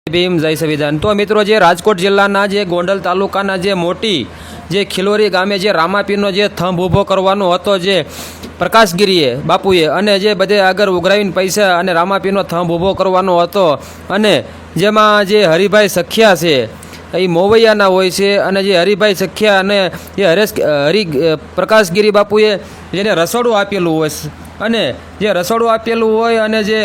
ભીમ જય સંવિધાન। તો મિત્રો જે રાજકોટ જિલ્લાના જે ગોંડલ તાલુકાના જે મોટી જે ખિલોરી ગામે જે રામાપીરનો જે થંભ ઊભો કરવાનો હતો જે પ્રકાશગીરીએ બાપુએ અને જે બધે આગળ ઉઘરાવીને પૈસા અને રામાપીરનો થંભ ઊભો કરવાનો હતો અને જેમાં જે હરિભાઈ સખિયા છે એ મોવૈયાના હોય છે અને જે હરિભાઈ સખિયા અને જે પ્રકાશગીરી બાપુએ જેને રસોડું આપેલું હોય અને જે રસોડું આપેલું હોય અને જે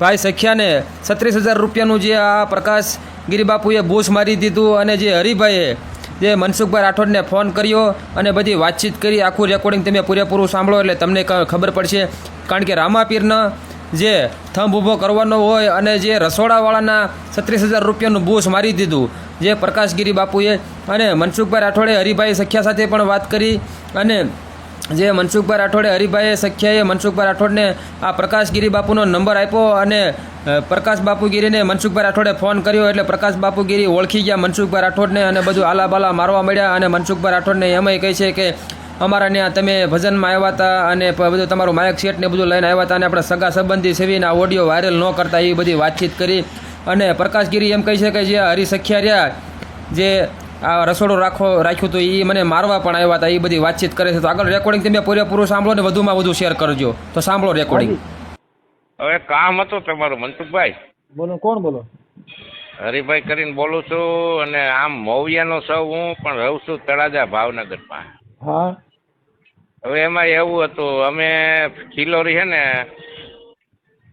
ભાઈ સખ્યાને 36,000 રૂપિયાનું જે આ પ્રકાશગીરી બાપુએ બૂસ મારી દીધું અને જે હરિભાઈએ જે મનસુખભાઈ રાઠોડને ફોન કર્યો અને બધી વાતચીત કરી, આખું રેકોર્ડિંગ તમે પૂરેપૂરું સાંભળો એટલે તમને ખબર પડશે। કારણ કે રામાપીરના જે થંભ ઊભો કરવાનો હોય અને જે રસોડાવાળાના 36,000 રૂપિયાનું બૂસ મારી દીધું જે પ્રકાશગીરી બાપુએ અને મનસુખભાઈ રાઠોડે હરિભાઈ સખ્યા સાથે પણ વાત કરી અને જે મનસુખભાઈ રાઠોડે હરિભાઈ સખ્યાએ મનસુખભાઈ રાઠોડને આ પ્રકાશગીરી બાપુનો નંબર આપ્યો અને પ્રકાશ બાપુગીરીને મનસુખભાઈ રાઠોડે ફોન કર્યો એટલે પ્રકાશ બાપુગીરી ઓળખી ગયા મનસુખભાઈ રાઠોડને અને બધું આલાબાલા મારવા મળ્યા અને મનસુખભાઈ રાઠોડને એમાંય કહે છે કે અમારા ત્યાં તમે ભજનમાં આવ્યા હતા અને બધું તમારું માયક સેટ ને બધું લઈને આવ્યા હતા અને આપણે સગા સંબંધી સેવીને આ ઓડિયો વાયરલ ન કરતા એ બધી વાતચીત કરી અને પ્રકાશગીરી એમ કહે છે કે જે હરિસખ્યા રહ્યા જે આ રસોડું રાખ્યું તો એ મને મારવા પણ આવ્યા હતા, એ બધી વાતચીત કરે છે। તો આગળ રેકોર્ડિંગ તમે પૂરેપૂરું સાંભળો ને વધુમાં વધુ શેર કરજો। તો સાંભળો રેકોર્ડિંગ। હવે કામ હતું તમારું મનસુખભાઈ? બોલો, કોણ બોલો? હરિભાઈ કરીને બોલું છું અને આમ મોવિયાનો સૌ હું પણ રહું છું તળાજા ભાવનગરમાં। હા, હવે એમાં એવું હતું, અમે ખિલોરી છે ને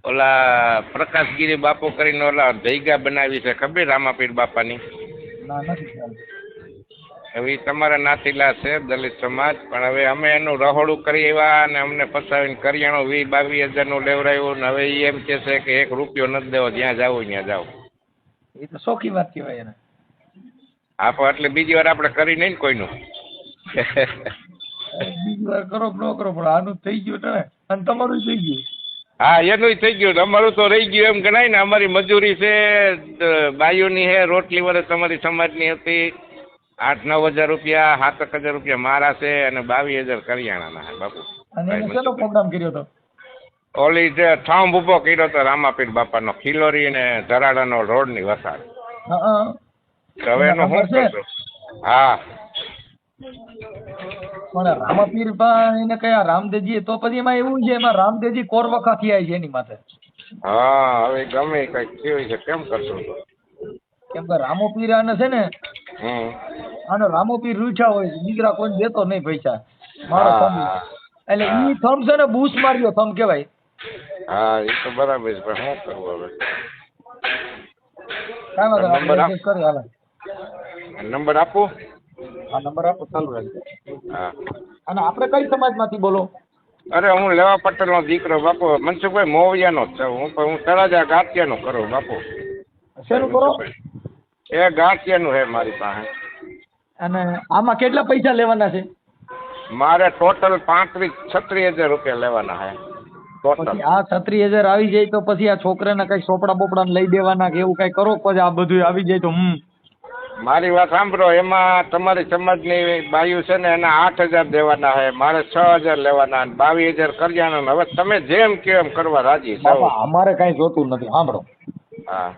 ઓલા પ્રકાશગીરી બાપુ કરીને ઓલા જયગા બનાવી છે, ખબર રામાપીર બાપાની? ના, નથી ખ્યાલ। હવે ઈ તમારા નાતીલા છે દલિત સમાજ, પણ હવે અમે એનું રહોડું કરી આવ્યા અને અમને ફસાવીને કરિયાણું 20-22 હજારનું લેવડાવ્યું ને હવે ઈ એમ કે છે કે 1 રૂપિયો નથી દેવો, જ્યાં જાવ ત્યાં જાવ। એ તો શોખી વાત કહેવાય એને। હા, પણ એટલે બીજી વાર આપણે કરી નહીં ને કોઈનું। બીજી વાર કરો કે ન કરો પણ આનું થઈ ગયું ને, અને તમારું થઈ ગયું। હા, એનું થઈ ગયું, અમારું તો રહી ગયું એમ ગણાય ને। અમારી મજૂરી છે, બાયુની છે, રોટલી વરસ તમારી સમાજની હતી, 8-9 હજાર રૂપિયા, 7-8 હજાર રૂપિયા મારા છે અને 22,000 કરિયાણાના છે બાપુ। અને એને શેનો પ્રોગ્રામ કર્યો હતો? ઓલી જે થંભ ઊભો કર્યો હતો રામાપીર બાપાનો ખિલોરી ને ધરાડાનો રોડની વસાડ। હા, હવે એનું શું કરશો? હા, પણ રામાપીર એને કયા રામદેવજી? તો પછી એમાં એવું છે, એમાં રામદેવજી કોરવખા થયા છે એની માથે। હા, હવે ગમે કંઈક થયું છે, કેમ કરશું? કેમ કે રામોપીર આને છે ને, આને રામોપીર રૂઠા હોય છે, દીકરા કોઈ દેતો નહીં પૈસા, મારો થંભ એટલે ઈ થંભ છે ને બૂસ માર્યો થંભ કહેવાય। હા, એ તો બરાબર છે, પણ શું કરવું હવે? કાંઈ વાંધો નહીં, નંબર આપણે કરી હાલે। નંબર આપો? આ નંબર આપો, ચાલુ રાખજો। હા। અને આપણે કઈ સમાજમાંથી બોલો? અરે, હું લેવા પટેલનો દીકરો બાપુ, મનસુખભાઈ મોવિયાનો જ છું હું તળાજા ગાંઠિયાનું કરું બાપુ। શેનું કરો? એ ગાંઠિયાનું છે મારી પાસે। અને આમાં કેટલા પૈસા લેવાના છે? મારે ટોટલ 35-36 હજાર રૂપિયા લેવાના છે ટોટલ। પછી આ 36,000 આવી જાય તો પછી આ છોકરાને કઈ ચોપડા બોપડા લઈ દેવાના કે એવું કઈ કરો? પછી આ બધું આવી જાય તો મારી વાત સાંભળો, એમાં તમારી સમાજની બાયુ છે ને એના 8,000 દેવાના છે, મારે 6,000 લેવાના, 22,000 કરિયાણા। હવે તમે જેમ કે એમ કરવા રાજી છો? અમારે કઈ જોતું નથી, સાંભળો। હા,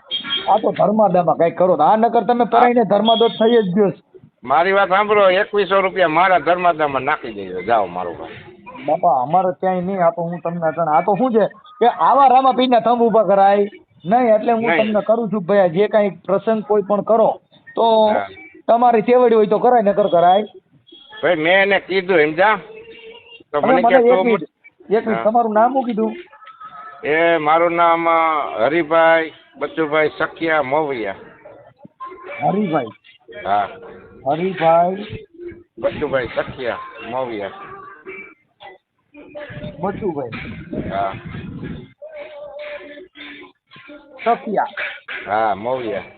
આ તો ધર્માદામાં કઈ કરો, આ નકર તમે પરાઈને ધર્માદોષ થઈ જ ગયો। મારી વાત સાંભળો, 2100 રૂપિયા મારા ધર્માદામાં નાખી દેજો, જાઓ મારું ભાઈ। બાપા અમારે ક્યાંય નહીં, આ તો હું તમને કહું, આ તો શું છે કે આવા રામાપીરના થંભ ઉભા કરાય નહીં, એટલે હું તમને કરું છું ભાઈ, જે કઈ પ્રસંગ કોઈ પણ કરો તો તમારી સેવડી હોય તો કરાય, નકર કરાય ભાઈ। મેં એને કીધું સમજા તો મને એક કે મિનિટ, તમારું નામ શું કીધું? એ મારું નામ હરિભાઈ બચુભાઈ સખિયા મોવિયા। હરિભાઈ? હા, હરિભાઈ બચુભાઈ સખિયા મોવિયા। બચુભાઈ? હા, સખિયા? હા, મોવિયા।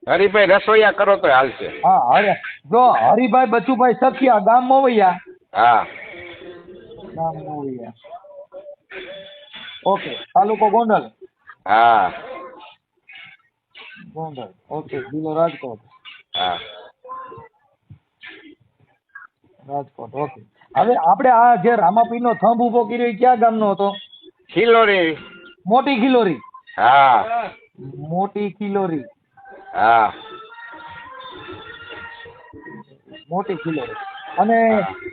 હરિભાઈ રસોઈયા કરો તો હાલશે। હા, જો હરિભાઈ બચુભાઈ સખિયા, ગામ મોવૈયા? હા, ગામ મોવૈયા, ઓકે। તાલુકો ગોંડલ? હા, ગોંડલ, ઓકે। જિલ્લો રાજકોટ? હા, રાજકોટ, ઓકે। હવે આપણે આ જે રામાપીરનો થંભ ઉભો કર્યો એ ક્યાં ગામનો હતો? ખિલોરી। મોટી ખિલોરી? હા મોટી ખિલોરી, હા મોટી ખિલોરી અને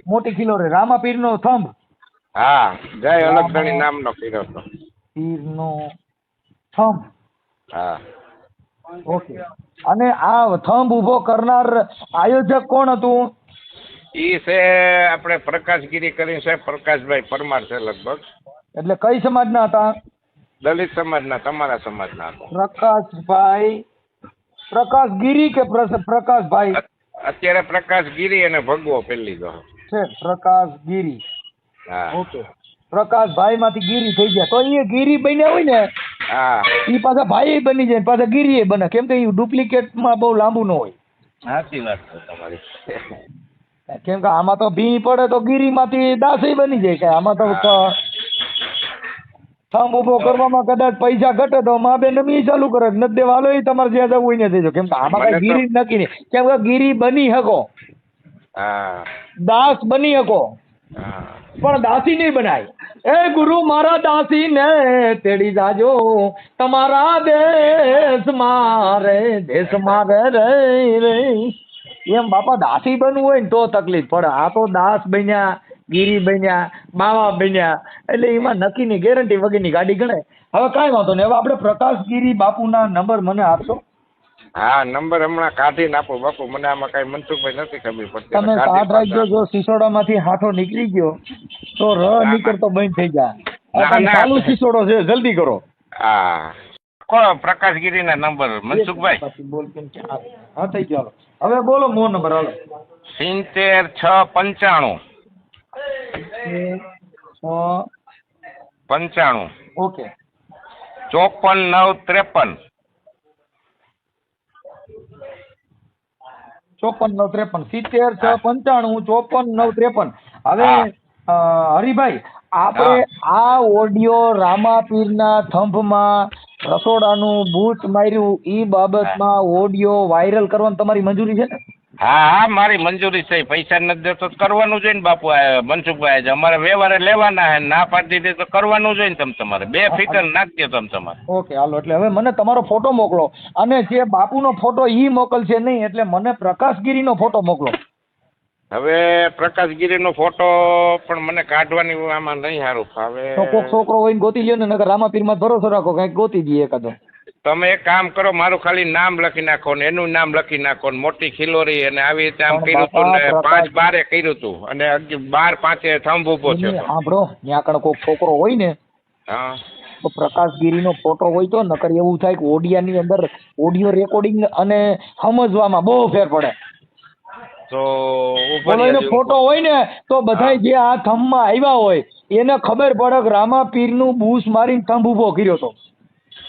મોટી ખિલોરી રામાપીરનો થંભ, હા જય અલગધણી નામનો પીરો હતો. પીરનો થંભ. હા ઓકે. અને આ થંભ ઊભો કરનાર આયોજક કોણ હતું? ઈ છે આપણે પ્રકાશગીરી કરીને છે, પ્રકાશભાઈ પરમાર છે લગભગ. એટલે કઈ સમાજના હતા? દલિત સમાજના, તમારા સમાજના હતો. પ્રકાશભાઈ, પ્રકાશગીરી કે પ્રકાશભાઈ અત્યારે પ્રકાશગીરી અને ભગવો પેલી જો. છે? પ્રકાશગીરી. હા ઓકે. પ્રકાશભાઈ માંથી ગીરી થઈ ગયા તો એ ગીરી બન્યા હોય ને હા એ પાછા ભાઈ બની જાય, પાછા ગીરી બને, કેમ કે એ ડુપ્લિકેટમાં બહુ લાંબુ ન હોય. સાચી વાત છે તમારી. કેમ કે આમાં તો ભી પડે તો ગીરીમાંથી દાસી બની જાય. કે આમાં તો થંભ ઉભો કરવામાં કદાચ પૈસા ઘટે તો મા બેન મી ચાલુ કરે, નથી દેવા હાલો એ તમારે જ્યાં જવું હોય ને દેજો. કેમ કે આમાં કઈ ગીરી નક્કી નહીં. કેમ કે ગીરી બની શકો, હા દાસ બની શકો, હા પણ દાસી નહીં બનાય. એ ગુરુ મારા દાસી ને તેડી જાજો તમારા દેશ મારે, દેશ મારે રે રે. એમ બાપા દાસી બનવું હોય ને તો તકલીફ પડે. આ તો દાસ બન્યા, ગીરી બન્યા, બાવા બન્યા, એટલે એમાં નક્કીની ગેરંટી વગરની ગાડી ગણાય. હવે કાંઈ વાંધો નહીં. હવે આપણે પ્રકાશગીરી બાપુના નંબર મને આપશો? હા નંબર હમણાં કાઢીને આપો બાપુ, મને આમાં કઈ મનસુખભાઈ નથી ખબર પડતી. તમે કાર્ડ રાખજો, જો સિસોડામાંથી હાથો નીકળી ગયો તો નીકળતો બંધ થઈ જાય. ચાલુ સિસોડો છે, જલ્દી કરો. હા કો પ્રકાશગીરીના નંબર મનસુખભાઈ બોલ કેમ કે હા થઈ ગયો. હવે બોલો મો નંબર હાલો. 70 6 95 ઓકે. 54 953 54 953 70 6 95 54 953. હવે હરિભાઈ, આપણે આ ઓડિયો રામાપીરના થંભમાં રસોડાનું બૂચ માર્યું ઈ બાબતમાં ઓડિયો વાયરલ કરવાની તમારી મંજૂરી છે ને? હા હા મારી મંજૂરી છે. પૈસા નથી દેતો તો કરવાનું જોઈએ ને બાપુ. મનસુખભાઈ અમારે વ્યવહારે લેવાના હે, ના પાડી દીધી તો કરવાનું જોઈએ ને. તમે તમારે બે ફીટર નાખી દો તમે તમારે. ઓકે હાલો. એટલે હવે મને તમારો ફોટો મોકલો, અને જે બાપુનો ફોટો ઈ મોકલશે નહીં, એટલે મને પ્રકાશગીરીનો ફોટો મોકલો. હવે પ્રકાશગીરીનો ફોટો પણ મને કાઢવાની આમાં નહીં સારું ફાવે. તો કોક છોકરો હોય ને ગોતી લ્યો ને, નકર રામાપીરમાં ભરોસો રાખો, કંઈક ગોતી દઈએ એકાદો. તમે એક કામ કરો, મારું ખાલી નામ લખી નાખો ને એનું નામ લખી નાખો ને મોટી ખિલોરી, અને આવી રીતે આમ કર્યું હતું ને 5/12 કર્યું હતું, અને 12/5 થંભ ઉભો છે. સાંભળો, ત્યાં આગળ કોક છોકરો હોય ને હા તો પ્રકાશગીરીનો ફોટો હોય તો, નકર એવું થાય કે ઓડિયાની અંદર ઓડિયો રેકોર્ડિંગ અને સમજવામાં બહુ ફેર પડે. તો બોલો, એનો ફોટો હોય ને તો બધાય જે આ થંભમાં આવ્યા હોય એને ખબર પડે કે રામાપીરનું બૂસ મારીને થંભ ઉભો કર્યો હતો.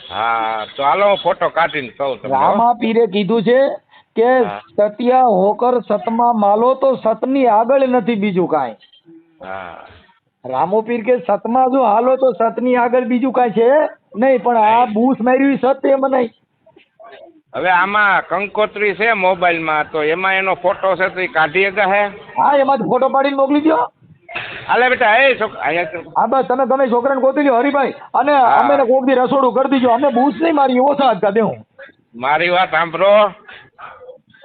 હા તો હાલો હું ફોટો કાઢીને કહું તમને. રામાપીરે કીધું છે કે સત્યા હોકર સતમાં માલો તો સતની આગળ નથી બીજું કાંઈ. હા રામોપીર કે સતમાં જો હાલો તો સતની આગળ બીજું કાંઈ છે નહીં, પણ આ બૂસ માર્યું સત એમ નહીં. હવે આમાં કંકોત્રી છે મોબાઈલમાં, તો એમાં એનો ફોટો છે તો એ કાઢી શકા હે? હા, એમાંથી ફોટો પાડીને મોકલી દો. હાલે બેટા, એ હા બસ, તમે ગમે છોકરાને ગોતી લ્યો હરિભાઈ, અને અમે કોક દી રસોડું કરી દીજો. અમે બૂસ નહીં મારી, ઓછા જ દે. હું મારી વાત સાંભળો.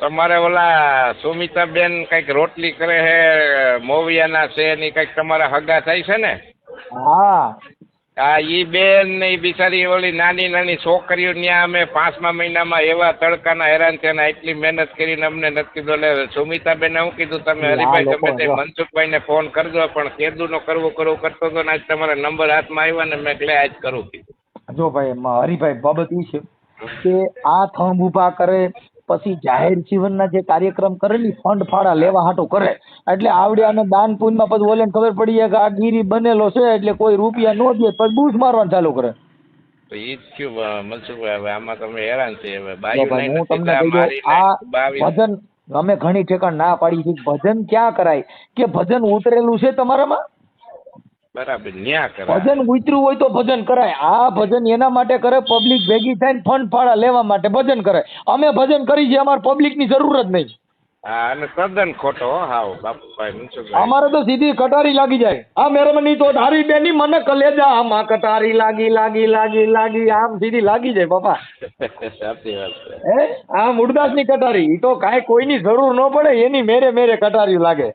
તમારે ઓલા સુમિતાબેન કઈક રોટલી કરે છે, મોવિયાના છે ની કઈક તમારા હગા થાય છે ને? હા હા, ઈ બેન ને ઈ બિચારી ઓલી નાની નાની છોકરીઓ ત્યાં અમે 5મા મહિનામાં એવા તડકાના હેરાન થયા, એટલી મહેનત કરીને અમને નથી કીધું. એટલે સુમિતાબેન હું કીધું તમે હરિભાઈ ગમે તે મનસુખભાઈ ને ફોન કરજો, પણ કેદુનો કરવું કરતો હતો ને આજ તમારા નંબર હાથમાં આવ્યા ને મેં એટલે આજ કરું કીધું. જો ભાઈ હરિભાઈ, બાબત એ છે કે આ થંભ ઉભા કરે પછી જાહેર જીવનના જે કાર્યક્રમ કરે ને ફંડ ફાળા લેવા હાટો કરે, એટલે આવડ્યાને દાન પુણ્યમાં પછી ઓલે ખબર પડી જાય કે આ ગીરી બનેલો છે, એટલે કોઈ રૂપિયા ન દે પછી બૂસ મારવાનું ચાલુ કરે. તો ઈ જ થયું મનસુખભાઈ. હવે આમાં તમે હેરાન છે. હવે હું તમને કહી દઉં, આ ભજન અમે ઘણી ઠેકાણ ના પાડી છે. ભજન ક્યાં કરાય કે ભજન ઉતરેલું છે તમારામાં? બરાબર, ન્યા કરે. ભજન ઉતર્યું હોય તો ભજન કરાય. આ ભજન એના માટે કરે, પબ્લિક ભેગી થાય ને ફંડ ફાળા લેવા માટે ભજન કરે. અમે ભજન કરી છે, અમારે પબ્લિક ની જરૂર જ નહીં. હા અને તદ્દન ખોટો હો હાવ બાપુભાઈ મનસુખભાઈ. અમારે તો સીધી કટારી લાગી જાય. આ મેરમની તો ધારી બેની મને કલેજા આમાં કટારી લાગી આમ સીધી લાગી જાય બાપા. સાચી વાત છે. હે આ મુરદાસની કટારી ઈ તો કાંઈ કોઈની જરૂર ન પડે એની મેરે કટારી લાગે.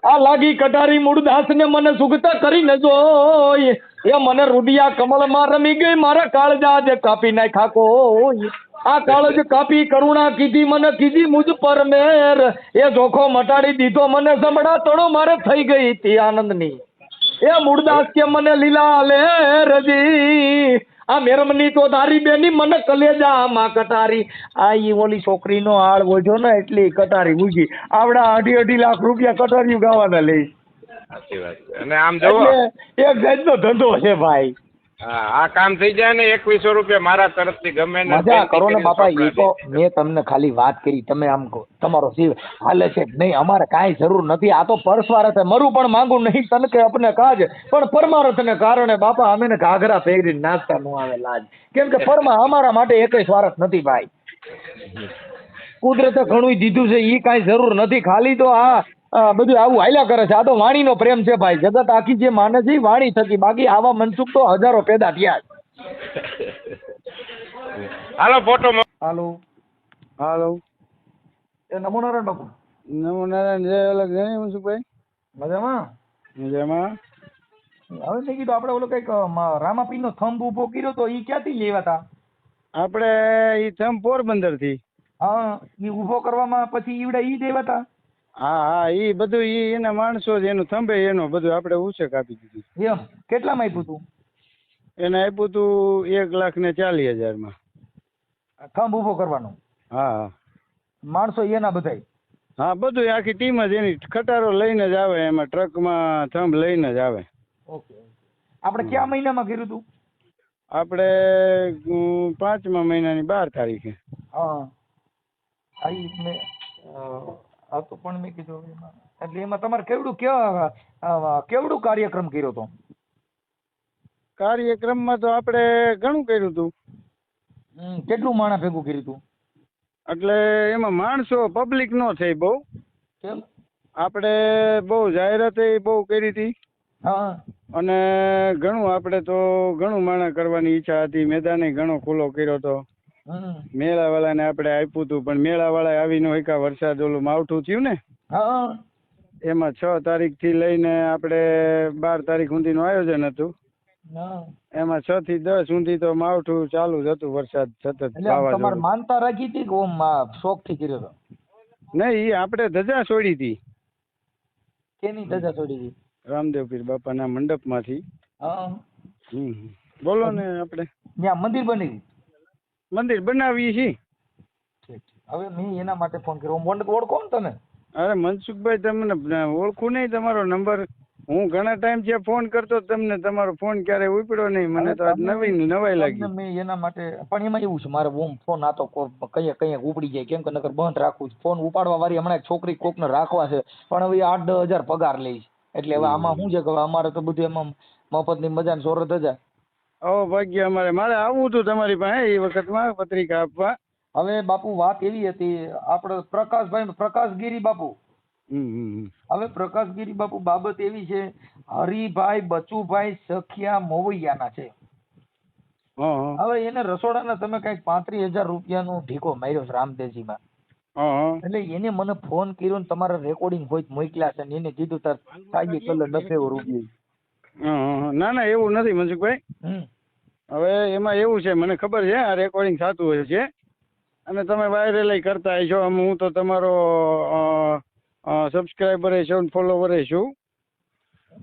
આ લાગી કટારી મૂળદાસને મને સુગતા કરી ન જોય એ મને રૂડિયા કમળમાં રમી ગઈ મારા કાળજા જે કાપી નાખ્યા કોઈ આ કાળજ કાપી કરુણા કીધી મને કીધી મુજ પર મેર એ જોખો મટાડી દીધો મને સંભળા તણો મારે થઈ ગઈ તી આનંદની એ મૂળદાસ કે મને લીલા લે રજી આ મેરમની તો તારી બેની મને કલેજા માં કટારી આ ઈ ઓલી છોકરીનો હાળ વોજો ને એટલી કટારી મૂકી આવડા 2.5 લાખ રૂપિયા કટારીઓ ગાવાના લઈ. સાચી વાત છે. અને આમ જોવો એટલે એક જાતનો ધંધો છે ભાઈ. હા આ કામ થઈ જાય ને 2100 રૂપિયા મારા તરફથી ગમે ને મજા કરો ને બાપા. એ તો મેં તમને ખાલી વાત કરી તમે આમ કહો તમારો જીવ હાલે છે નહીં અમારે કાંઈ જરૂર નથી. આ તો પરસ્વારથ મરું પણ માંગુ નહીં તન કે અપને કાજ પણ પરમારથને કારણે બાપા અમે ને ઘાઘરા પહેરીને નાચતા ન આવે લાજ કેમ કે પરમા અમારા માટે એકેય સ્વાર્થ નથી ભાઈ. કુદરતે ઘણું દીધું છે એ કાંઈ જરૂર નથી. ખાલી તો આ બધું આવું હાલ્યા કરે છે. આ તો વાણીનો પ્રેમ છે ભાઈ. જગત આખી જે માને છે એ વાણી થકી બાકી આવા મનસુખ તો હજારો પેદા થયા જ. હાલો ફોટો હાલો હાલો એ નમો નારાયણ બાપુ. નમો નારાયણ. જય અલગ જય મનસુખભાઈ. મજામાં મજામાં. હવે મેં કીધું આપણે ઓલો કંઈક રામાપીરનો થંભ ઊભો કર્યો તો એ ક્યાંથી લેવા હતા? આપણે ઈ થમ પોરબંદર થી. હા એ ઊભો કરવામાં પછી ઈવડે ઈ દેવા હતા. હા હા ઈ બધું ઈ એના માણસો જ એનું થંભે એનો બધું આપણે ઉછેક આપી દીધું. એમ કેટલામાં આપ્યું તું? એને આપ્યું તું 1,40,000 માં. થંભ ઊભો કરવાનો? હા હા માણસો એના બધાય? હા બધું આખી ટીમ જ એની ખટારો લઈને જ આવે એમાં ટ્રકમાં થંભ લઈને જ આવે. ઓકે. આપણે કયા મહિનામાં કર્યું તું? આપણે 5મા મહિનાની 12 તારીખે. હા આઈ મેં આ તો પણ મેં કીધું એટલે એમાં તમારે કેવડું કાર્યક્રમ કર્યો તો? કાર્યક્રમમાં તો આપણે ઘણું કર્યું હતું. કેટલું માણસ ભેગું કર્યું તું? એટલે એમાં માણસો પબ્લિક નો થઈ બહુ. કેમ? આપણે બહુ જાહેરાત બહુ કરી હતી હા અને ઘણું આપણે તો ઘણું માણા કરવાની ઈચ્છા હતી. મેદાને ઘણો ખુલ્લો કર્યો હતો. મેળાવાળાને આપણે આપ્યું હતું પણ મેળાવાળા આવી ન હોય વરસાદ ઓલું માવઠું થયું ને હા એમાં 6 તારીખથી લઈને આપણે 12 તારીખ સુધીનું આયોજન હતું. એમાં 6 થી 10 સુધી તો માવઠું ચાલુ જ હતું. વરસાદ સતત તમારે માનતા રાખી હતી કે ઓમ શોખ થી કર્યો હતો? નહીં ઈ આપણે ધજા છોડી હતી. કેની ધજા છોડી હતી? રામદેવ પીર બાપાના મંડપમાંથી. હા બોલો ને આપણે ત્યાં મંદિર બની મંદિર બનાવીએ છીએ. હવે મેં એના માટે ફોન કર્યો. ઓળખો ને તમે? અરે મનસુખભાઈ તમને ઓળખું નહીં. તમારો નંબર હું ઘણા ટાઈમ થી ફોન કરતો તમને તમારો ફોન ક્યારે ઉપડ્યો નહીં. મને તો નવાઈ લાગી. મેં એના માટે પણ એમાં એવું છે મારે ફોન આ તો કઈ ઉપડી જાય કેમ કે નકર બંધ રાખું છું. ફોન ઉપાડવા વાળી હમણાં એક છોકરી કોકને રાખવા છે પણ હવે 8-10 હજાર પગાર લઈશ એટલે હવે આમાં શું છે કે અમારે તો બધું એમાં મફતની મજા ને સોરત હજાર. ઓ ભાગ્ય મારે આવવું હતું તમારી પાસે એ વખતમાં પત્રિકા આપવા. હવે બાપુ વાત એવી હતી આપણે પ્રકાશગીરી બાપુ. હવે પ્રકાશગીરી બાપુ બાબત એવી છે હરિભાઈ બચુભાઈ સખિયા મોવૈયાના છે. હવે એને રસોડાના તમે કઈક 35,000 રૂપિયાનો ઢીકો માર્યો છે રામદેવજીમાં. એટલે એને મને ફોન કર્યો ને તમારા રેકોર્ડિંગ હોય મોકલ્યા છે ને એને કીધું તાર સાહેબ કલર 90 રૂપિયા. ના એવું નથી મનસુખભાઈ. હવે એમાં એવું છે મને ખબર છે આ રેકોર્ડિંગ થતું હોય છે અને તમે વાયરલ કરતા હશો. હું તો તમારો સબસ્ક્રાઈબર છું ફોલોવર છું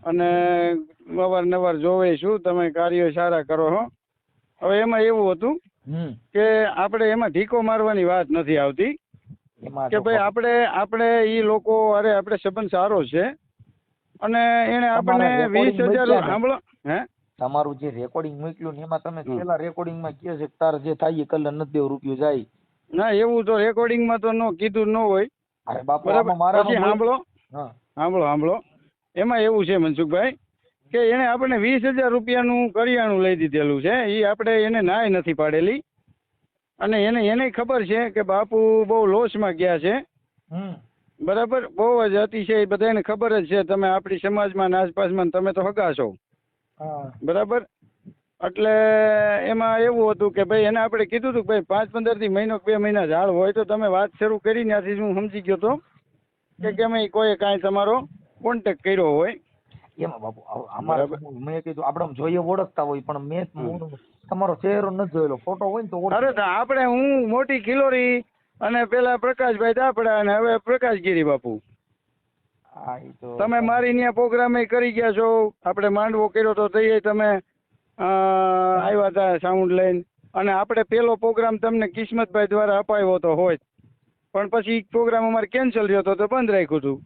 અને અવારનવાર જોવે છું. તમે કાર્યો સારા કરો છો. હવે એમાં એવું હતું કે આપણે એમાં ઢીકો મારવાની વાત નથી આવતી કે ભાઈ આપણે ઈ લોકો અરે આપણે સંબંધ સારો છે અને એને આપણે 20,000 સાંભળો હે તમારું જે રેકોર્ડિંગ મોકલ્યું ને એમાં તમે છેલ્લા રેકોર્ડિંગમાં કહે છે કે તાર જે થાય એ કલર 90 રૂપિયા જાય. ના એવું તો રેકોર્ડિંગમાં તો નો કીધું ન હોય. અરે બાપુ પછી સાંભળો એમાં એવું છે મનસુખભાઈ કે એને આપણે 20,000 રૂપિયાનું કરિયાણું લઈ દીધેલું છે. એ આપણે એને નાય નથી પાડેલી અને એને ખબર છે કે બાપુ બહુ લોસમાં ગયા છે, બરાબર, બહુ જ અતિશય બધાને ખબર જ છે. તમે આપણી સમાજમાં ને આસપાસમાં તમે તો હગા છો, બરાબર. એટલે એમાં એવું હતું કે ભાઈ એને આપણે કીધું હતું કે ભાઈ 5-15 થી મહિનો 2 મહિના ઝાડ હોય તો તમે વાત શરૂ કરી ત્યાંથી હું સમજી ગયો તો કે કેમ કોઈ કાંઈ તમારો કોન્ટેક્ટ કર્યો હોય એમાં બાપુ અમારે મેં કીધું આપણે જોઈએ ઓળખતા હોય પણ મેં તમારો ચહેરો નથી જોયેલો, ફોટો હોય ને તો અરે આપણે હું મોટી ખિલોરી અને પેલા પ્રકાશભાઈ દાપડા અને હવે પ્રકાશગીરી બાપુ. તમે મારી ત્યાં પ્રોગ્રામ કરી ગયા છો, આપણે માંડવો કર્યો તો તઈ તમે આવ્યા હતા સાઉન્ડ લઈને, અને આપણે પેલો પ્રોગ્રામ તમને કિસ્મતભાઈ દ્વારા અપાયો તો હોય પણ પછી પ્રોગ્રામ અમારે કેન્સલ થયો તો બંધ રાખ્યું હતું.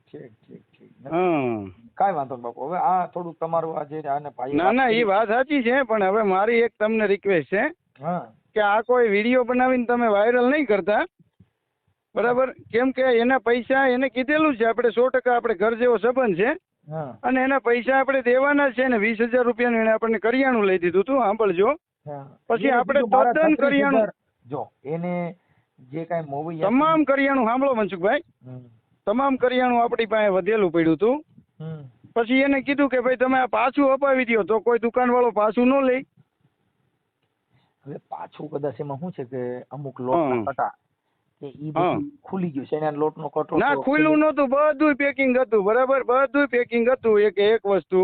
ઠીક ઠીક ઠીક. હા કાંઈ વાંધો બાપુ. હવે આ થોડુંક તમારું આ જે આને ભાઈ ના એ વાત સાચી છે, પણ હવે મારી એક તમને રિક્વેસ્ટ છે કે આ કોઈ વિડીયો બનાવીને તમે વાયરલ નહીં કરતા, બરાબર, કેમ કે એના પૈસા એને કીધેલું છે આપણે 100% આપણે ઘર જેવો સંબંધ છે અને એના પૈસા આપણે દેવાના છે ને 20,000 રૂપિયાનું એને આપણને કરિયાણું લઈ દીધું હતું, સાંભળજો. પછી આપણે તદ્દન કરિયાણું જો એને જે કાંઈ મૂવી તમામ કરિયાણું સાંભળો મનસુખભાઈ, તમામ કરિયાણું આપણી પાસે વધેલું પડ્યું હતું. પછી એને કીધું કે ભાઈ તમે આ પાછું અપાવી દો, તો કોઈ દુકાન વાળો પાછું ન લે. હવે પાછું કદાચ એમાં શું છે કે અમુક લોટ કટા કે ઈ બધું ખુલી ગયું છે, એના લોટનો કટો ના ખુલ્લું નહોતું, બધું પેકિંગ હતું, બરાબર, બધું પેકિંગ હતું, એક વસ્તુ,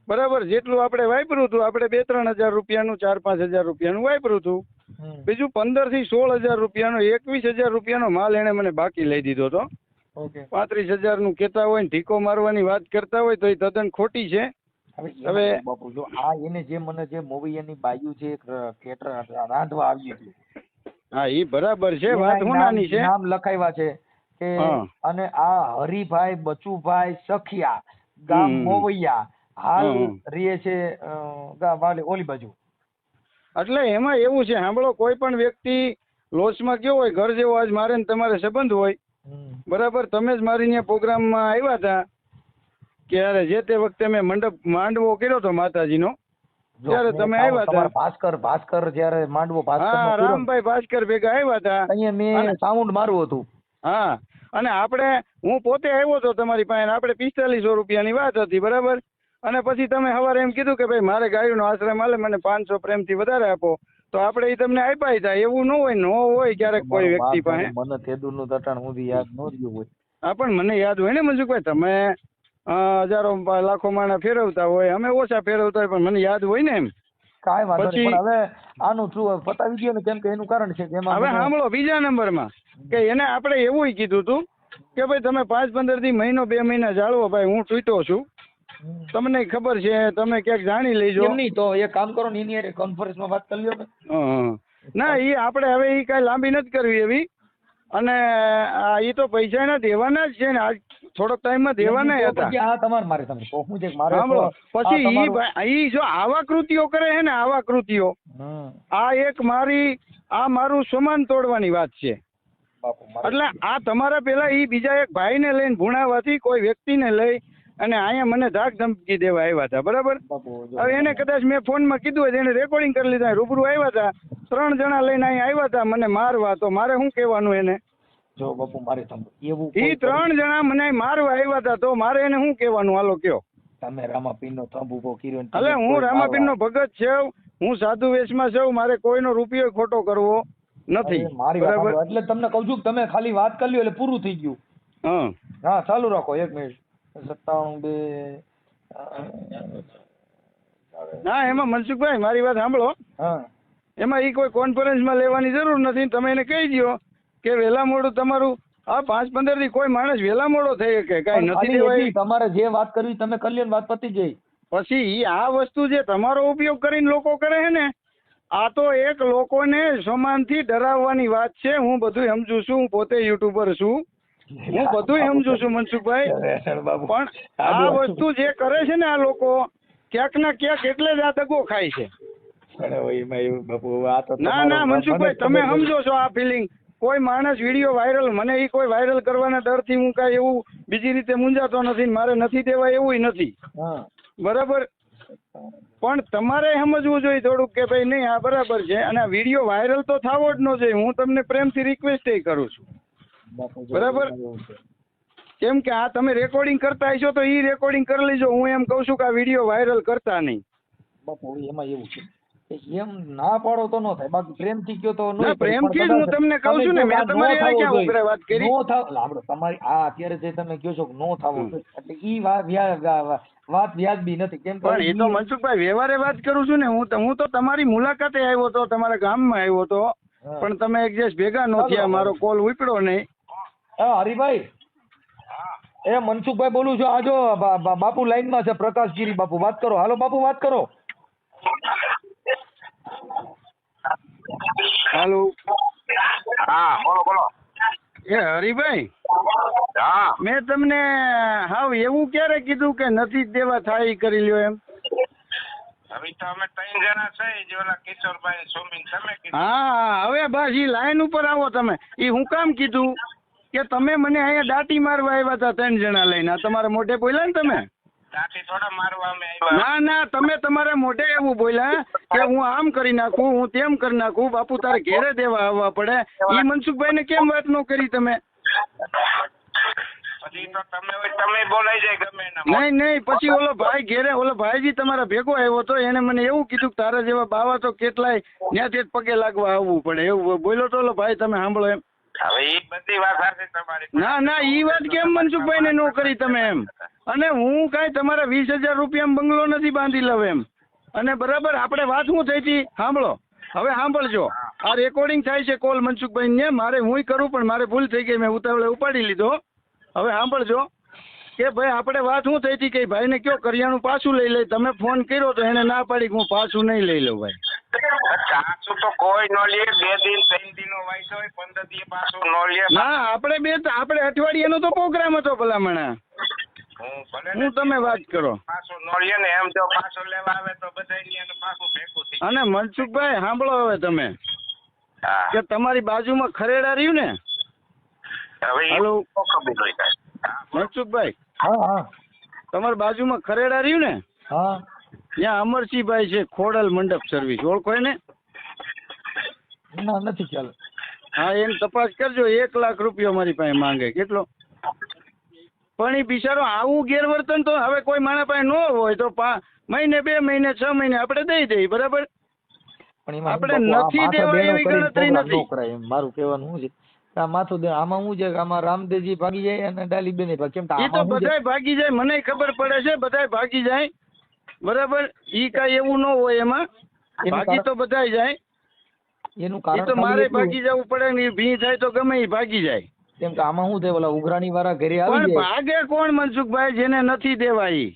બરાબર. જેટલું આપણે વાપર્યું હતું આપણે 2-3 હજાર રૂપિયાનું 4-5 હજાર રૂપિયાનું વાપર્યું હતું, બીજું 15 થી 16 હજાર રૂપિયાનો 21,000 રૂપિયાનો માલ એને મને બાકી લઈ દીધો હતો. 35,000 નું કેતા હોય ને ઢીકો મારવાની વાત કરતા હોય તો એ તદ્દન ખોટી છે. હવે બાપુ જો આ એને જે મને જે મૂવી એની બાયુ જે કેટર રાંધવા આવ્યું હતું, હા એ બરાબર છે, વાત હોનાની છે, નામ લખાવ્યા છે કે અને આ હરિભાઈ બચુભાઈ સખિયા ગામ મોવૈયા હાલ રહે છે ઓલી બાજુ. એટલે એમાં એવું છે, સાંભળો, કોઈ પણ વ્યક્તિ લોસમાં ગયો હોય, ઘર જેવો આજ મારે ને તમારે સંબંધ હોય, બરાબર, તમે જ મારી ત્યાં પ્રોગ્રામમાં આવ્યા હતા ત્યારે જે તે વખતે મેં માંડવો કર્યો હતો માતાજીનો, ત્યારે તમે આવ્યા હતા. ભાસ્કર જયારે માંડવો હા રામભાઈ ભાસ્કર ભેગા આવ્યા હતા, અહીંયા મેં સાઉન્ડ મારવું હતું. હા, અને આપણે હું પોતે આવ્યો હતો તમારી પાસે, આપણે 4500 રૂપિયાની વાત હતી, બરાબર. અને પછી તમે સવારે એમ કીધું કે ભાઈ મારે ગાયોનો આશ્રમ હાલે, મને 500 પ્રેમથી વધારે આપો, તો આપણે એ તમને આપ્યા હતા. એવું ન હોય ક્યારેક કોઈ વ્યક્તિ પાસે. મને તેદુરનું દટાણ સુધી યાદ ન રહ્યું હોય. હા પણ મને યાદ હોય ને મનસુખભાઈ, તમે હજારો લાખો માણા ફેરવતા હોય, અમે ઓછા ફેરવતા હોય, પણ મને યાદ હોય ને એમ. કાંઈ વાંધો નહીં, પણ હવે આનું થ્રુ પતાવી દો ને, કેમ કે એનું કારણ છે કે એમાં હવે સાંભળો બીજા નંબરમાં કે એને આપણે એવું કીધું હતું કે ભાઈ તમે 5-15 થી મહિનો 2 મહિના જાળવો, ભાઈ હું તૂટ્યો છું, તમને ખબર છે, તમે ક્યાંક જાણી લેજો. એમ નહીં તો એક કામ કરો ને, એની કોન્ફરન્સમાં વાત કરી લ્યો. ના એ આપણે હવે એ કાંઈ લાંબી નથી કરવી એવી, અને એ તો પૈસા એના દેવાના જ છે ને, આજ થોડોક ટાઈમમાં દેવાના હતા. હા તમારે મારે તમે હું છે મારે પછી ઈ જો આવા કૃત્યો કરે છે ને, આવા કૃત્યો, આ એક મારું સમાન તોડવાની વાત છે. એટલે આ તમારા પેલા ઈ બીજા એક ભાઈને લઈને ભુણાવાથી કોઈ વ્યક્તિને લઈ અને અહીંયા મને ધાક ધમકી દેવા આવ્યા હતા, બરાબર. હવે એને કદાચ મેં ફોનમાં કીધું હોય, એને રેકોર્ડિંગ કરી લીધા, રૂબરૂ આવ્યા હતા, 3 જણા લઈને અહીંયા આવ્યા હતા મને મારવા, તો મારે શું કહેવાનું એને? જો બાપુ મારે એવું ઈ 3 જણા મને મારવા આવ્યા હતા, તો મારે એને શું કહેવાનું? હાલો કયો. તમે રામાપીરનો થંભ ઉભો કર્યો. એટલે હું રામાપીરનો ભગત છું, હું સાધુ વેશમાં છું, મારે કોઈનો રૂપિયો ખોટો કરવો નથી, બરાબર. એટલે તમને કહું છું કે તમે ખાલી વાત કરી લ્યો એટલે પૂરું થઈ ગયું. હા ચાલુ રાખો 1 મિનિટ. 97 ના એમાં મનસુખભાઈ મારી વાત સાંભળો, એમાં ઈ કોઈ કોન્ફરન્સમાં લેવાની જરૂર નથી. તમે એને કહી દો કે વહેલા મોડું તમારું આ 5-15 થી કોઈ માણસ વહેલા મોડો થઈ શકે, કઈ નથી દેવાય. તમારે જે વાત કરવી તમે કરી લ્યો, વાત પતી જાય. પછી ઈ આ વસ્તુ જે તમારો ઉપયોગ કરીને લોકો કરે છે ને, આ તો એક લોકોને સમાનથી ડરાવવાની વાત છે. હું બધું સમજુ છું, હું પોતે યુટ્યુબર છું, હું બધું સમજુ છું મનસુખભાઈ, પણ આ વસ્તુ જે કરે છે ને આ લોકો, ક્યાંક ના ક્યાંક એટલે જ આ દગો ખાય છે. ના મનસુખભાઈ તમે સમજો છો આ ફિલિંગ. કોઈ માણસ વિડીયો વાયરલ, મને એ કોઈ વાયરલ કરવાના ડરથી હું કાંઈ એવું બીજી રીતે મૂંઝાતો નથી, મારે નથી દેવાય એવું નથી, બરાબર. પણ તમારે સમજવું જોઈએ થોડુંક કે ભાઈ નહીં આ બરાબર છે, અને આ વિડીયો વાયરલ તો થવો જ ન જોઈએ. હું તમને પ્રેમથી રિક્વેસ્ટ કરું છું, બાપુ જો બરાબર? એવું છે. કેમ કે આ તમે રેકોર્ડિંગ કરતા હશો તો એ રેકોર્ડિંગ કરી લેજો. હું એમ કહું છું કે આ વિડીયો વાયરલ કરતા નહીં. બાપુ એમાં એવું છે કે એમ ના પાડો તો ન થાય, બાકી પ્રેમથી કયો તો ના, પ્રેમથી જ હું તમને કહું છું ને, મેં તમારી હારે ક્યાં ઉઘરે વાત કરી? નો થાવ લાંબડો તમારી આ અત્યારે જે તમે કહો છો કે નો થાવો જોઈએ, એટલે ઈ વાત વ્યાજબી નથી. કેમ પણ એ તો મનસુખભાઈ વ્યવહારે વાત કરું છું ને. હું તો તમારી મુલાકાતે આવ્યો હતો, તમારા ગામમાં આવ્યો હતો, પણ તમે એડજસ્ટ ભેગા ન થયા, મારો કોલ ઉપડ્યો નહીં. હરિભાઈ, એ મનસુખભાઈ બોલું છું. આ જો બાપુ લાઈનમાં છે, પ્રકાશગીરી બાપુ, વાત કરો. હાલો બાપુ, વાત કરો. હાલો. હા, બોલો બોલો. એ હરિભાઈ, હા, મેં તમને હાવ એવું ક્યારે કીધું કે નથી જ દેવા થાય ઈ કરી લ્યો એમ? હવે તો અમે 3 જણા છે, જે ઓલા કિશોરભાઈ સોમીન તમે કીધું. હા, હવે બસ ઈ લાઈન ઉપર આવો તમે. ઈ હું કામ કીધું કે તમે મને અહીંયા દાટી મારવા આવ્યા હતા 3 જણા લઈને. આ તમારા મોઢે બોલ્યા ને તમે? દાટી થોડા મારવા અમે આવ્યા. ના ના, તમે તમારા મોઢે એવું બોલ્યા કે હું આમ કરી નાખું, હું તેમ કરી નાખું, બાપુ તારે ઘેરે દેવા આવવા પડે. ઈ મનસુખભાઈ ને કેમ વાત ન કરી તમે? પછી તો તમે બોલાઈ જાય ગમે એના. નહીં, પછી ઓલો ભાઈ ઘેરે, ઓલો ભાઈજી તમારા ભેગો આવ્યો તો એને મને એવું કીધું કે તારા જેવા બાવા તો કેટલાય ત્યાંથી જ પગે લાગવા આવવું પડે, એવું બોલ્યો તો ઓલો ભાઈ. તમે સાંભળો એમ. હવે એ બધી વાત સાચી તમારી. ના, ઈ વાત કેમ મનસુખભાઈ ને નો કરી તમે એમ? અને હું કાંઈ તમારા 20,000 રૂપિયામાં બંગલો નથી બાંધી લઉં એમ. અને બરાબર આપણે વાત શું થઈ હતી સાંભળો. હવે સાંભળજો, આ રેકોર્ડિંગ થાય છે કોલ મનસુખભાઈ ને. મારે હું કરું પણ મારે ભૂલ થઈ ગઈ, મેં ઉતાવળે ઉપાડી લીધો. હવે સાંભળજો કે ભાઈ આપણે વાત શું થઈ હતી કે ભાઈને કયો કરિયાણું પાછું લઈ લે. તમે ફોન કર્યો તો એને ના પાડી કે હું પાછું નહીં લઈ લઉં ભાઈ. પાછું તો કોઈ ન લે. 2 દિન 3 દિન નો વાયદો હોય, 15 દી પાછું ન લે. ના, આપણે અઠવાડિયાનો તો પ્રોગ્રામ હતો ભલામણા. હું તમે વાત કરો. પાછું ન લે ને એમ જો પાછું લેવા આવે તો બધાય ને પાછું ભેગું થઈ. અને મનસુખભાઈ સાંભળો હવે તમે હા, કે તમારી બાજુમાં ખરેડા રહ્યું ને. હવે હાલો ખબર હોય કાંઈ. મનસુખભાઈ, હા, તમારી બાજુમાં ખરેડા રહ્યું ને, હા. ત્યાં અમરસિંહભાઈ છે, ખોડલ મંડપ સર્વિસ, ઓળખો ને? ના, નથી ખ્યાલ. હા, એને તપાસ કરજો. 1 લાખ રૂપિયા મારી પાસે માંગે. કેટલો? પણ એ બિચારો આવું ગેરવર્તન તો હવે કોઈ માણસ પાસે ન હોય તો મહિને 2 મહિને 6 મહિને આપણે દઈ દઈએ, બરાબર? પણ એમાં આપણે નથી દેવા એવી ગણતરી નથી. મારું કહેવાનું શું છે, આ માથું દે આમાં શું છે કે આમાં રામદેવજી ભાગી જાય અને ડાલીબેન ભાગી. કેમ એ તો બધાય ભાગી જાય, મને ખબર પડે છે, બધાય ભાગી જાય, બરાબર? ઈ કાંઈ એવું ન હોય એમાં. ભાગી તો બધાય જાય. એનું એ કારણ તો મારે ભાગી જવું પડે ને, ભી થાય તો ગમે એ ભાગી જાય. કેમ કે આમાં શું થાય, ઓલા ઉઘરાણી વાળા ઘરે આવી પણ જાય. ભાગે કોણ મનસુખભાઈ? જેને નથી દેવા ઈ.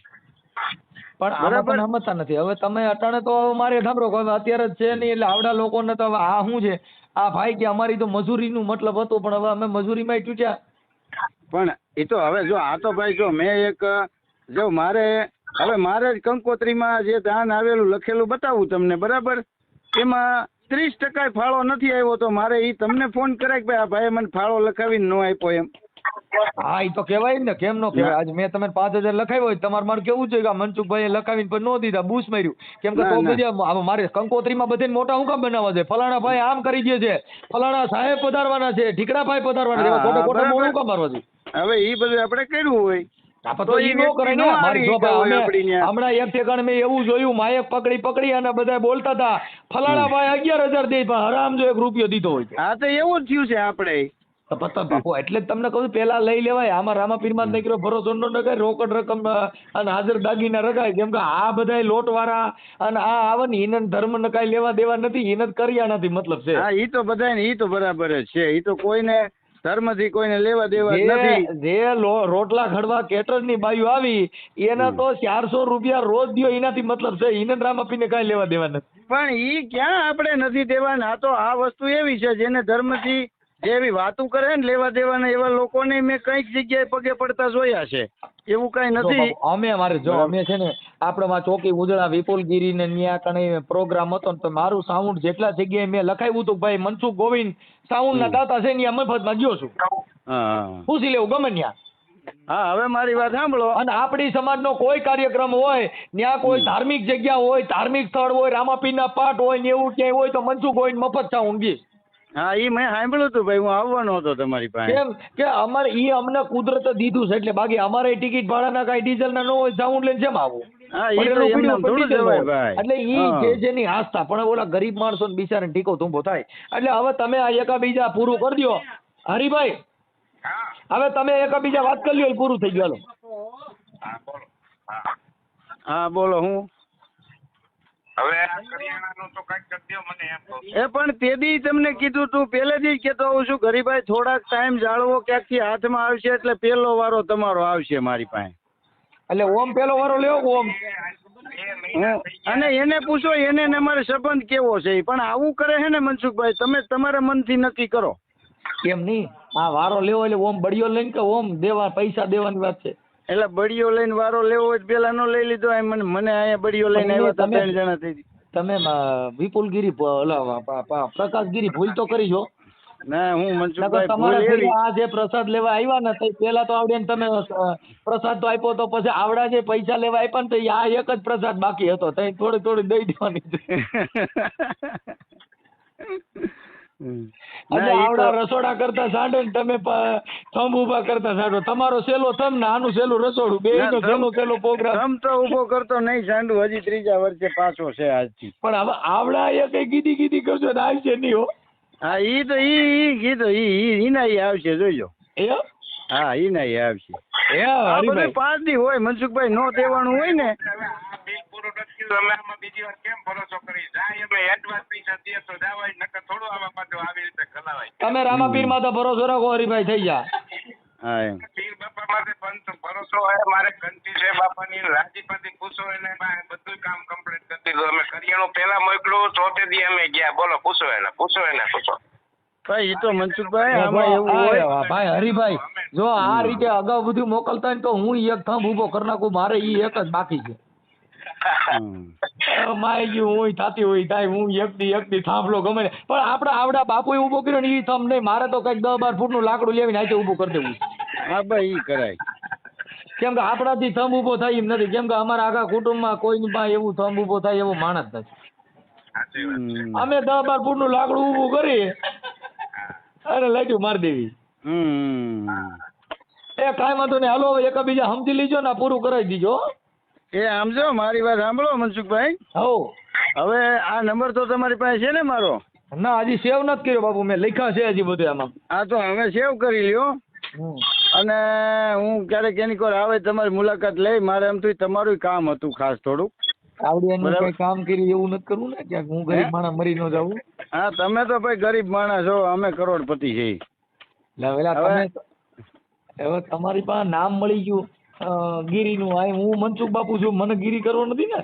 પણ આમાં પણ સમજતા નથી. હવે તમે અટાણે તો મારે સાંભળો કે હવે અત્યારે જ છે નહીં, એટલે આવડા લોકોને તો હવે આ શું છે, આ ભાઈ કે અમારી તો મજૂરીનું મતલબ હતું, પણ હવે અમે મજૂરીમાં તૂટ્યા. પણ એ તો હવે જો આ તો ભાઈ જો મેં એક જો મારે જ કંકોત્રીમાં જે દાન આવેલું લખેલું બતાવું તમને, બરાબર? એમાં 30% ફાળો નથી આવ્યો, તો મારે ઈ તમને ફોન કરાય કે ભાઈ આ ભાઈ મને ફાળો લખાવીને ન આપ્યો એમ. હા, એ તો કહેવાય ને, કેમ નો કહેવાય? આજ મેં તમે 5,000 લખાવ્યો હોય, તમારે મારે કેવું છે કે મનસુખભાઈ લખાવીને પણ ન દીધા, બૂસ માર્યું. કેમ કે તો બધા મારે કંકોત્રીમાં બધાને મોટા હું કામ બનાવવા છે? ફલાણા ભાઈ આમ કરી દે છે, ફલાણા સાહેબ પધારવાના છે, ઠીકડા ભાઈ પધારવાના છે, ખોટા ખોટા મોડું કામ મારવા છે. હવે ઈ બધું આપણે કર્યું હોય તો ઈ નો કરે ને. મારી જો હમણાં એક ઠેકાણે મેં એવું જોયું, માયક પકડી અને બધા બોલતા હતા ફલાણા ભાઈ 11,000 દે, પણ હરામ જો 1 રૂપિયો દીધો હોય. હા, તો એવું જ થયું છે આપણે. બાપુ એટલે જ તમને કહું પેલા લઈ લેવાય. આમાં રામાપીરમાં નીકળ્યો ભરોસો ન રખાય, રોકડ રકમ અને હાજર દાગીના રખાય. કેમ કે આ બધા લોટ વાળા અને આ આવે ને એને ધર્મ ને કઈ લેવા દેવા નથી, એને કર્યા નથી, મતલબ છે. હા, ઈ તો બધાય ઈ તો બરાબર જ છે. ઈ તો કોઈને ધર્મથી કોઈને લેવા દેવા નથી. જે રોટલા ખડવા કેટર ની બાયુ આવી એના તો 400 રૂપિયા રોજ દ્યો, એનાથી મતલબ છે. એને રામાપીને કઈ લેવા દેવા નથી. પણ ઈ ક્યાં આપણે નથી દેવાના. આ તો આ વસ્તુ એવી છે જેને ધર્મથી એવી વાતું કરે ને લેવા દેવાના, એવા લોકોને મેં કઈક જગ્યાએ પગે પડતા જોયા છે. એવું કઈ નથી. અમે છે ને આપણે ચોકી ઉજળા વિપુલગીરી ને ન્યા કણે પ્રોગ્રામ હતો ને, તો મારું સાઉન્ડ જેટલા જગ્યાએ મેં લખાવ્યું હતું, ભાઈ મનસુખ ગોવિંદ સાઉન્ડ ના દાતા છે, ત્યાં મફતમાં ગયો છું. પૂછી લેવું ગમે ત્યાં. હા હવે મારી વાત સાંભળો. અને આપણી સમાજનો કોઈ કાર્યક્રમ હોય, ત્યાં કોઈ ધાર્મિક જગ્યા હોય, ધાર્મિક સ્થળ હોય, રામાપીરના પાઠ હોય ને એવું ક્યાંય હોય તો મનસુખ હોય મફત થા ઊંઘી. હા ઈ મેં સાંભળ્યું હતું ભાઈ, હું આવવાનો હતો તમારી પાસે. કેમ કે અમારે ઈ અમને કુદરતે દીધું છે એટલે બાકી અમારે ટિકિટ ભાડાના કાંઈ ડીઝલના ન હોય, સાઉન્ડ લઈને કેમ આવું? હા ઈ તો એમને આમ થોડું જવાય ભાઈ. એટલે ઈ હા. જે જેની આસ્થા, પણ ઓલા ગરીબ માણસો ને બિચારાને ટીકો ધૂંભો થાય. એટલે હવે તમે આ એકાબીજા પૂરું કરી દો. હરિભાઈ, હવે તમે એકાબીજા વાત કરી લ્યો, પૂરું થઈ ગયું. હા બોલો. હું હવે આ કરિયાણાનું તો કાંઈક કરી દ્યો મને એમ કહું. એ પણ તે દી તમને કીધું તું, પહેલેથી જ કહેતો હોઉં છું ગરીભાઈ, થોડાક ટાઈમ જાળવો, ક્યાંકથી હાથમાં આવશે એટલે પહેલો વારો તમારો આવશે મારી પાસે. એટલે ઓમ પેલો વારો લેવો કે ઓમ? અને એને પૂછો, એને ને અમારે સંબંધ કેવો છે. પણ આવું કરે છે ને મનસુખભાઈ, તમે તમારા મનથી નક્કી કરો. કેમ નહીં, આ વારો લેવો એટલે ઓમ બળિયો લઈને કે ઓમ દેવા પૈસા દેવાની વાત છે? એટલે બળીઓ લઈને વારો લેવો હોય પેલા નો લઈ લીધો. મને અહીંયા બળીઓ લઈને આવ્યા હતા, 3 જણા થઈ. તમે વિપુલગીરી પ્રકાશગીરી ભૂલ તો કરી છો. ના હું મનસુખભાઈ તમારા ભૂલ એવી. આ જે પ્રસાદ લેવા આવ્યા ને તે પેલા તો આવડે ને તમે પ્રસાદ તો આપ્યો, તો પછી આવડા જે પૈસા લેવા આપ્યા ને તો આ એક જ પ્રસાદ બાકી હતો, તો થોડી થોડી દઈ દેવાની એટલે આવડા રસોડા કરતા સાંડો ને તમે થંભ ઉભા કરતા સાંડો. તમારો સેલો થંભ ને આનું સેલું રસોડું, બે નો સેલો સેલો પ્રોગ્રામ. થંભ તો ઉભો કરતો નહીં સાંડુ, હજી 3જા વર્ષે પાછો છે આજથી. પણ હવે આવડા એ કઈ ગીધી ગીધી કરશો ને આવશે નહીં હો. હા ઈ તો ઈ કીધું ઈના ઈ આવશે, જોજો. એ હા ઈના ઈ આવશે. આ બધું 5 દી હોય મનસુખભાઈ, નો દેવાનું હોય ને. બિલ પૂરું નથી થયું, અમે આમાં બીજી વાર કેમ ભરોસો કરી? જાય અમે એડવાન્સ પૈસા દઈએ તો જવાય, નકર થોડું આવા પાછું આવી રીતે ખલાવાય. તમે રામાપીર માં તો ભરોસો રાખો હરિભાઈ, થઈ જા. હા એમ પીર બાપા માટે પણ ભરોસો હોય. મારે ઘંટી છે બાપાની, રાજીપાથી પૂછો એને, બધું કામ કમ્પ્લીટ કરી દીધું. અમે કરિયાણું પહેલા મોકલું, ચોથે દી અમે ગયા. બોલો, પૂછો એને. ભાઈ એ તો મનસુખભાઈ આમાં એવું હોય ભાઈ હરિભાઈ, જો આ રીતે અગાઉ બધું મોકલતા હોય તો હું એક થંભ ઉભો કરી નાખું, મારે ઈ એક જ બાકી છે. માય ગયું હું થતી હોય થાય, હું એકથી થાંભલો ગમે ને. પણ આપડા આવડા બાપુએ ઉભો કર્યો ને ઈ થંભ નહીં, મારે તો કઈક 10-12 ફૂટનું લાકડું લેવીને હાથે ઉભું કરી દેવું. હા ભાઈ ઈ કરાય. કેમ કે આપણાથી થંભ ઉભો થાય એમ નથી, કેમ કે અમારા આખા કુટુંબમાં કોઈની પાસે એવું થંભ ઉભો થાય એવો માણસ નથી. અમે 10-12 ફૂટનું લાકડું ઉભું કરી અને લાઈટું મારી દેવી. એ કાંઈ વાંધો નહીં, હાલો હવે એકાબીજા સમજી લીજો ને પૂરું કરાવી દીજો. એ આમ જો મારી વાત સાંભળો મનસુખભાઈ. હવે આ નંબર તો તમારી પાસે છે ને મારો? ના હજી સેવ નથી કર્યો બાપુ, મેં લખ્યા છે હજી બધું આમાં. હા તો હવે સેવ કરી લ્યો. અને હું ક્યારેક એની કોઈ આવે તમારી મુલાકાત લઈ. મારે એમ તો તમારું કામ હતું ખાસ થોડુંક. આવડે એનું કઈ કામ કર્યું એવું નથી કરવું ને, ક્યાંક હું ગરીબ માણસ મરી ન જાઉં. હા તમે તો ભાઈ ગરીબ માણસ છો, અમે કરોડપતિ છીએ. હવે તમારી પાસે નામ મળી ગયું ગીરીનું, હું મનસુખ બાપુ છું, મને ગીરી કરવો નથી ને.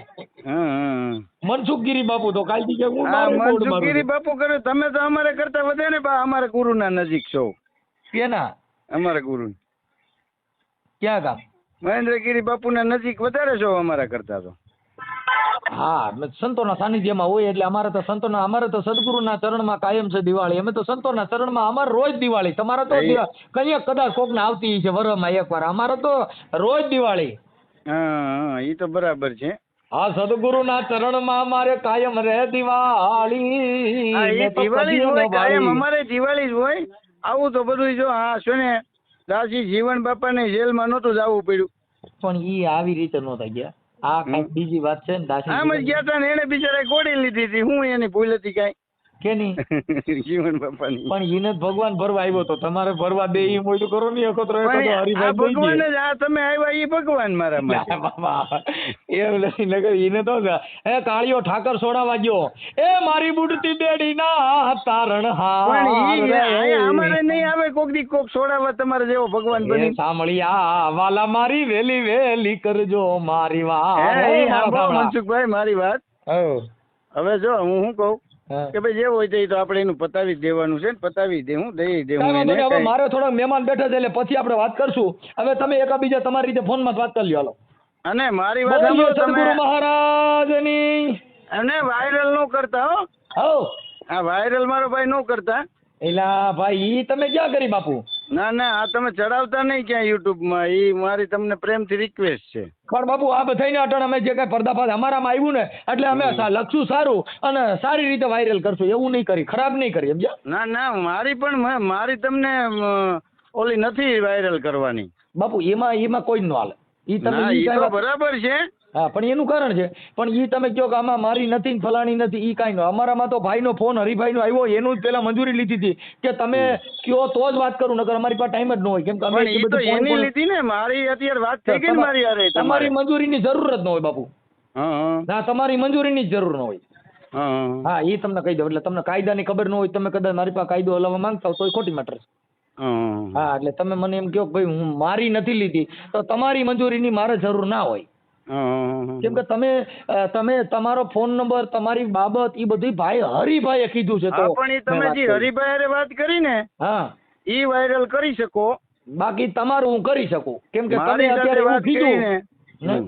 મનસુખ ગીરી બાપુ તો કાલથી કે હું મનસુખ ગીરી બાપુ કરે. તમે તો અમારે કરતા વધે ને બા, અમારે ગુરુના નજીક છો. કેના? અમારા ગુરુ. ક્યાં ગામ? મહેન્દ્રગીરી બાપુના નજીક વધારે છો અમારા કરતા તો. હા, સંતોના સાનિધ્યમાં હોય એટલે અમારે તો સદગુરુના ચરણમાં કાયમ છે દિવાળી. અમે તો સંતોના ચરણમાં, અમારે રોજ દિવાળી. તમારે તો કઈ કદાચ કોકને આવતી છે વરમાં એકવાર, અમારે તો રોજ દિવાળી. હા એ તો બરાબર છે. હા, સદગુરુના ચરણમાં અમારે કાયમ રે દિવાળી. દિવાળી હોય કાયમ, અમારે દિવાળી જ હોય. આવું તો બધું જો હા શું ને દાસી જીવન બાપાને જેલમાં નહોતું જવું પડ્યું. પણ ઈ આવી રીતે નહોતા ગયા. આ કઈક બીજી વાત છે ને. દાસી આમ જ ગયા હતા ને, એને બિચારા ગોળી લીધી હતી. હું એની ભૂલ હતી કઈ કેની? જીવન બાપાની. પણ એને ભગવાન ભરવા આવ્યો તો, તમારે ભરવા દે એમ હોય તો કરો નહીં. અખતરો ભગવાન જ આ તમે આવ્યા એ ભગવાન મારા માટે. એને તો એ કાળિયો ઠાકર સોડાવા ગયો, એ મારી બુડતી બેડી ના તારણ અમારે નહીં આવે કોક દી કોક સોડાવા તમારે જેવો ભગવાન બની. સાંભળ્યા વાલા મારી વેલી વેલી કરજો મારી વાત. મનસુખભાઈ મારી વાત હવે જો હું શું કઉ કે ભાઈ જે હોય તો આપણે એનું પતાવી દેવાનું છે ને, પતાવી દે. હું દઈ દે. મારે થોડા મહેમાન બેઠા છે એટલે પછી આપણે વાત કરશું. હવે તમે એકાબીજા તમારી રીતે ફોનમાં વાત કરી લ્યો. અને મારી વાત સદગુરુ મહારાજની. અને વાયરલ નો કરતા હો. હા વાયરલ મારો ભાઈ નો કરતા. એલા ભાઈ ઈ તમે ક્યાં કરી બાપુ? ના ના, આ તમે ચડાવતા નહીં ક્યાં યુટ્યુબમાં. એ મારી તમને પ્રેમથી રિક્વેસ્ટ છે. પણ બાપુ આ બધાને અટણ અમે જે કઈ પર્દાફાશ અમારામાં આવ્યું ને એટલે અમે લખશું સારું અને સારી રીતે વાયરલ કરશું, એવું નહીં કરી, ખરાબ નહીં કરી, સમજ્યા? ના ના, મારી તમને ઓલી નથી વાયરલ કરવાની બાપુ. એમાં કોઈ ન હાલે. ઈ તમે ના, ઈ ઈ તો કાંઈ વાત- બરાબર છે. હા, પણ એનું કારણ છે. પણ ઈ તમે કહો કે આમાં મારી નથી ને ફલાણી નથી, ઈ કાંઈ ન. અમારામાં તો ભાઈનો ફોન હરિભાઈનો આવ્યો, એનું જ પેલા મંજૂરી લીધી હતી કે તમે કયો તો જ વાત કરું, નકર અમારી પાસે ટાઈમ જ ન હોય. કેમ કે અમે પણ એટલી ઈ તો બધી phone એની પણ- લીધી ને, મારી અત્યારે વાત થઈ ગઈ ને મારી હારે. તમારી મંજૂરીની જરૂર જ ન હોય બાપુ. હા ના, તમારી મંજૂરીની જ જરૂર ન હોય. હા હા, એ તમને કહી દઉં. એટલે તમને કાયદાની ખબર ન હોય, તમે કદાચ મારી પાસે કાયદો હલાવવા માંગતા હો તો એ ખોટી મેટર છે. હા. હા, એટલે તમે મને એમ કહો કે ભાઈ હું મારી નથી લીધી તો તમારી મંજૂરીની મારે જરૂર ના હોય. કેમ કે તમે તમારો ફોન નંબર, તમારી બાબત એ બધી ભાઈ હરિભાઈએ કીધું છે. તો હા, પણ ઈ તમે જે હરિભાઈ હારે વાત કરી ને, હા, ઈ વાયરલ કરી શકો. બાકી તમારું હું કરી શકું. કેમ કે તમે મારી સાથે અત્યારે એવું વાત કરી કીધું ને. ને,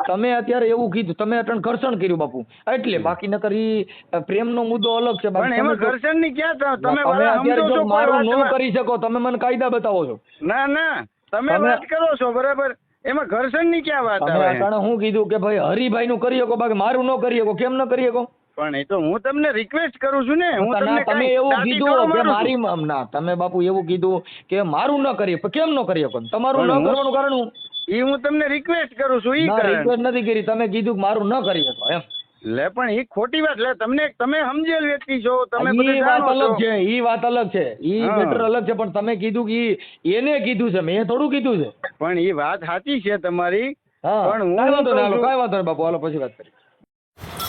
તમે અત્યારે એવું કીધું, તમે અટણ ઘર્ષણ કર્યું બાપુ, એટલે બાકી નકર ઈ પ્રેમનો મુદ્દો અલગ છે. બાકી પણ એમાં તમે જો- ઘર્ષણ ની ક્યાં તમે તમે વાળા અત્યારે સમજો જો છો કોઈ મારું ન વાતમાં? કરી શકો, તમે મને કાયદા બતાવો છો. ના ના, તમે તમે- વાત કરો છો બરાબર, એમાં ઘર્ષણ ની ક્યાં વાત તમે આવે? અટાણે હું કીધું કે ભાઈ હરિભાઈ નું કરી શકો, બાકી મારું ન કરી શકો. કેમ ન કરી શકો? પણ એ તો હું તમને રિક્વેસ્ટ કરું છું ને. હું ના, તમને તમે કાંઈ એવું દાંતી કીધું થોડો કે મારું છું. મારી ના, તમે બાપુ એવું કીધું કે મારું ન કરી શકો. કેમ ન કરી શકો? તમારું પણ ન હું- કરવાનું કારણ હું? ઈ હું તમને રિક્વેસ્ટ કરું છું ઈ ના, કારણ. રિક્વેસ્ટ નથી કરી. તમે કીધું કે મારું ન કરી શકો એમ. લે પણ ઈ ખોટી વાત. લે તમે સમજેલ વ્યક્તિ છો, તમે ઈ બધું વાત જાણો અલગ છો. છે, ઈ વાત અલગ છે, ઈ હા. મેટર અલગ છે. પણ તમે કીધું કે એને કીધું છે, મેં થોડું કીધું છે. પણ ઈ વાત સાચી છે તમારી. હા, પણ હું કાંઈ વાંધો કહું નહીં, હાલો, છું- કાંઈ વાંધો નહીં બાપુ, હાલો પછી વાત કરીએ.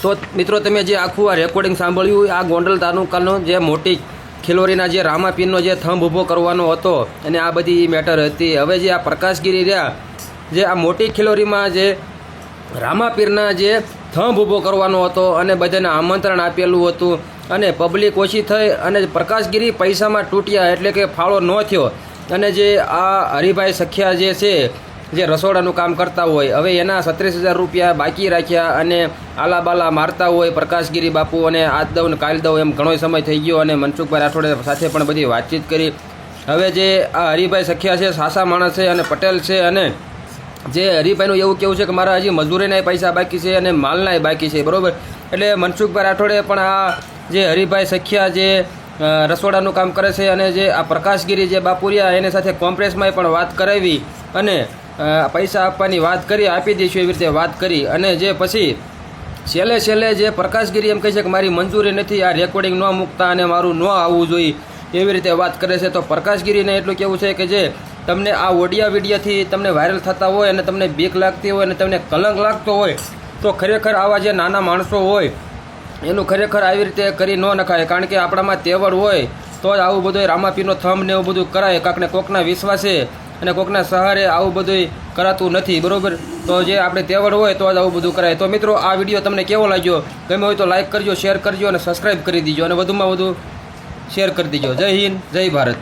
તો મિત્રો તમે જે આખું આ રેકોર્ડિંગ સાંભળ્યું, આ ગોંડલ તાલુકાનો જે મોટી ખિલોરીના જે રામાપીરનો જે થંભ ઊભો કરવાનો હતો અને આ બધી મેટર હતી. હવે જે આ પ્રકાશગીરી રહ્યા, જે આ મોટી ખિલોરીમાં જે રામાપીરના જે થંભ ઊભો કરવાનો હતો અને બધાને આમંત્રણ આપેલું હતું અને પબ્લિક ઓછી થઈ અને પ્રકાશગીરી પૈસામાં તૂટ્યા, એટલે કે ફાળો ન થયો. અને જે આ હરિભાઈ સખિયા જે છે, જે રસોડાનું કામ કરતા હોય, હવે એના 37,000 રૂપિયા બાકી રાખ્યા અને આલાબાલા મારતા હોય પ્રકાશગીરી બાપુ. અને આજ દઉં ને કાલ દઉં એમ ઘણો સમય થઈ ગયો અને મનસુખભાઈ રાઠોડે સાથે પણ બધી વાતચીત કરી. હવે જે આ હરિભાઈ સખિયા છે, સાસા માણસ છે અને પટેલ છે. અને જે હરિભાઈનું એવું કેવું છે કે મારા હજી મજૂરીના પૈસા બાકી છે અને માલના બાકી છે, બરોબર. એટલે મનસુખભાઈ રાઠોડે પણ આ જે હરિભાઈ સખિયા જે રસોડાનું કામ કરે છે અને જે આ પ્રકાશગીરી જે બાપુરિયા એની સાથે કોમ્પ્રેસમાં પણ વાત કરાવી અને પૈસા આપવાની વાત કરી, આપી દઈશું એવી રીતે વાત કરી. અને જે પછી છેલ્લે જે પ્રકાશગીરી એમ કહે છે કે મારી મંજૂરી નથી, આ રેકોર્ડિંગ ન મૂકતા અને મારું ન આવવું જોઈએ એવી રીતે વાત કરે છે. તો પ્રકાશગીરીને એટલું કેવું છે કે જે તમને આ ઓડિયા વિડીયોથી તમને વાયરલ થતા હોય અને તમને બીક લાગતી હોય અને તમને કલંક લાગતો હોય તો ખરેખર આવા જે નાના માણસો હોય એનું ખરેખર આવી રીતે કરી ન નખાય. કારણ કે આપણામાં તેવડ હોય તો જ આવું બધું રામાપીરનો થંભ ને એવું બધું કરાય. કાંકને કોકના વિશ્વાસે અને કોકના સહારે આવું બધું કરાતું નથી, બરોબર. તો જે આપણે તેવડ હોય તો જ આવું બધું કરાય. તો મિત્રો આ વિડીયો તમને કેવો લાગ્યો? ગમે હોય તો લાઈક કરજો, શેર કરજો અને સબસ્ક્રાઈબ કરી દીજો અને વધુમાં વધુ શેર કરી દીજો. જય હિન્દ, જય ભારત.